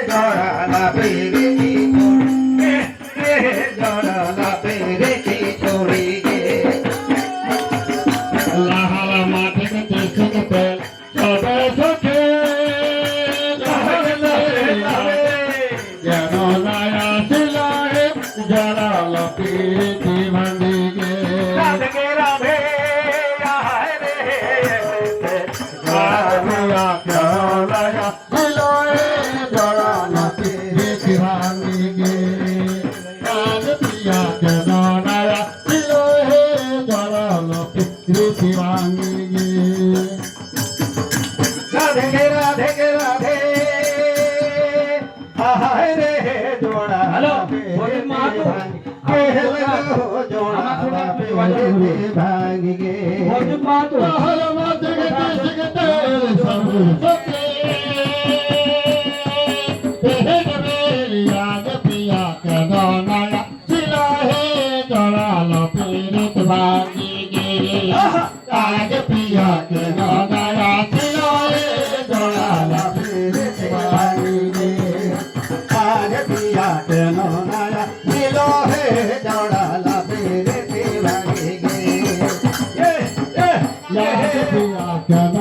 জড়ালা পেরে কি জড়ালা পেরে কি ছড়ি গে লাহাল মাঠে দেখতে সবে সখে যেন নায়া ছিলায় জড়াল প্রীতি ভাঙি গে রাধে রাধে আয় রে রাধিয়া জড়ায়া ছিলায় জড়াল প্রীতি ভাঙি গে রাধিয়া যেন নায়া ছিলায় জড়াল প্রীতি ভাঙি গে রাধে রাধে আয় রে জোড়া হ্যালো, বলুন মাহাতো। জোড়া ভাঙি গে অর্জুন মাহাতো লাহাল মাঠে দেখতে সবে সখে পিয়া কেন নায়া ছিলায় জড়াল প্রীতি ভাঙি গে আজ পিয়া কেন নায়া ছিলায় জড়াল প্রীতি ভাঙি গে আজ পিয়া কেন নায়া ছিল হে জড়ালা পেরে ভাঙি গে লাজ পিয়া কেন